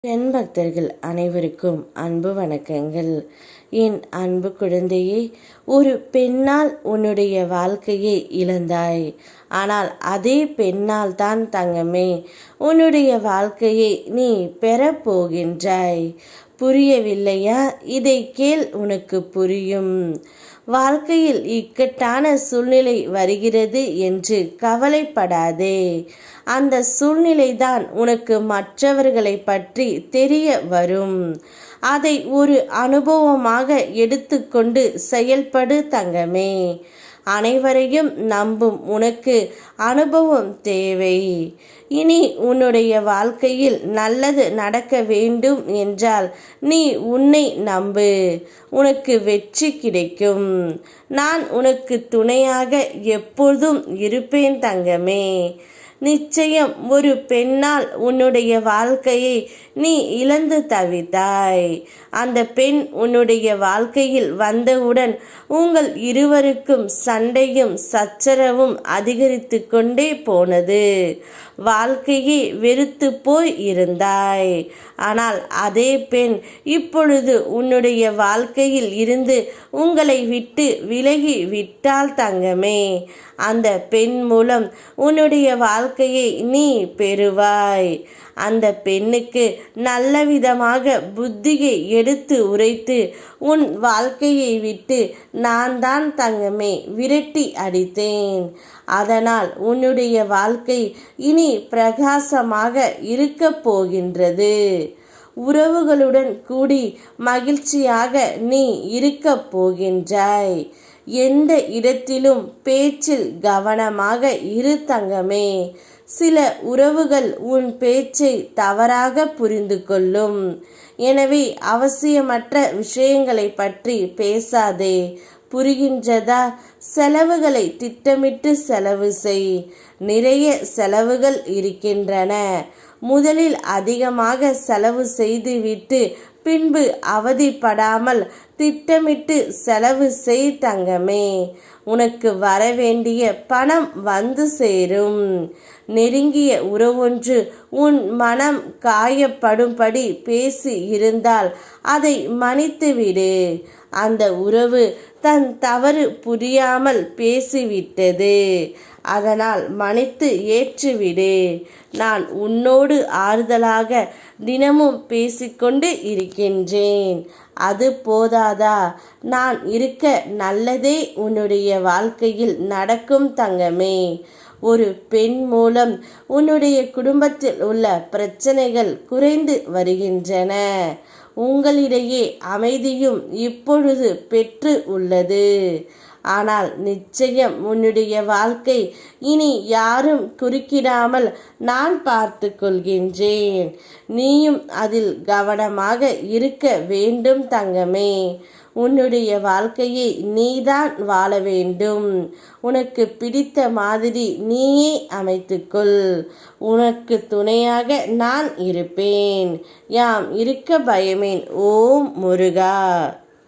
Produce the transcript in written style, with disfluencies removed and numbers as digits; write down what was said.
என் பக்தர்கள் அனைவருக்கும் அன்பு வணக்கங்கள். என் அன்பு குழந்தையே, ஒரு பெண்ணால் உன்னுடைய வாழ்க்கையை இழந்தாய். ஆனால் அதே பெண்ணால் தான் தங்கமே உன்னுடைய வாழ்க்கையை நீ பெறப்போகின்றாய். புரியவில்லையா? இதை கேள், உனக்கு புரியும். வாழ்க்கையில் இக்கட்டான சூழ்நிலை வருகிறது என்று கவலைப்படாதே. அந்த சூழ்நிலைதான் உனக்கு மற்றவர்களை பற்றி தெரிய வரும். அதை ஒரு அனுபவமாக எடுத்துக்கொண்டு செயல்படு தங்கமே. அனைவரையும் நம்பும் உனக்கு அனுபவம் தேவை. இனி உன்னுடைய வாழ்க்கையில் நல்லது நடக்க வேண்டும் என்றால் நீ உன்னை நம்பு. உனக்கு வெற்றி கிடைக்கும். நான் உனக்கு துணையாக எப்பொழுதும் இருப்பேன் தங்கமே. நிச்சயம் ஒரு பெண்ணால் உன்னுடைய வாழ்க்கையை நீ இழந்து தவித்தாய். அந்த பெண் உன்னுடைய வாழ்க்கையில் வந்தவுடன் உங்கள் இருவருக்கும் சண்டையும் சச்சரவும் அதிகரித்து கொண்டே போனது. வாழ்க்கையை வெறுத்து போய் இருந்தாய். ஆனால் அதே பெண் இப்பொழுது உன்னுடைய வாழ்க்கையில் இருந்து உங்களை விட்டு விலகி விட்டால் தங்கமே. அந்த பெண் மூலம் உன்னுடைய வாழ்க்கையை நீ பெறுவாய். அந்த பெண்ணுக்கு நல்ல விதமாக புத்தியை எடுத்து உரைத்து உன் வாழ்க்கையை விட்டு நான் தான் தங்கமே விரட்டி அடித்தேன். அதனால் உன்னுடைய வாழ்க்கை இனி பிரகாசமாக இருக்க போகின்றது. உறவுகளுடன் கூடி மகிழ்ச்சியாக நீ இருக்க போகின்றாய். எந்த இடத்திலும் பேச்சில் கவனமாக இரு தங்கமே. சில உறவுகள் உன் பேச்சை தவறாக புரிந்து கொள்ளும். எனவே அவசியமற்ற விஷயங்களை பற்றி பேசாதே. புரிகின்றதா? செலவுகளை திட்டமிட்டு செலவு செய். நிறைய செலவுகள் இருக்கின்றன. முதலில் அதிகமாக செலவு செய்துவிட்டு பின்பு அவதிப்படாமல் திட்டமிட்டு செலவு செய் தங்கமே. உனக்கு வரவேண்டிய பணம் வந்து சேரும். நெருங்கிய உறவொன்று உன் மனம் காயப்படும்படி பேசி இருந்தால் அதை மன்னித்துவிடு. அந்த உறவு தன் தவறு புரியாமல் பேசிவிட்டது. அதனால் மன்னித்து ஏற்றுவிடு. நான் உன்னோடு ஆறுதலாக தினமும் பேசிக்கொண்டு இருக்கின்றேன். அது போதாதா? நான் இருக்க நல்லதே உன்னுடைய வாழ்க்கையில் நடக்கும் தங்கமே. ஒரு பெண் மூலம் உன்னுடைய குடும்பத்தில் உள்ள பிரச்சனைகள் குறைந்து வருகின்றன. உங்களிடையே அமைதியும் இப்பொழுது பெற்று உள்ளது. ஆனால் நிச்சயம் உன்னுடைய வாழ்க்கை இனி யாரும் குறுக்கிடாமல் நான் பார்த்து கொள்கின்றேன். நீயும் அதில் கவனமாக இருக்க வேண்டும் தங்கமே. உன்னுடைய வாழ்க்கையை நீதான் வாழ வேண்டும். உனக்கு பிடித்த மாதிரி நீயே அமைத்துக்கொள். உனக்கு துணையாக நான் இருப்பேன். யாம் இருக்க பயமேன். ஓம் முருகா.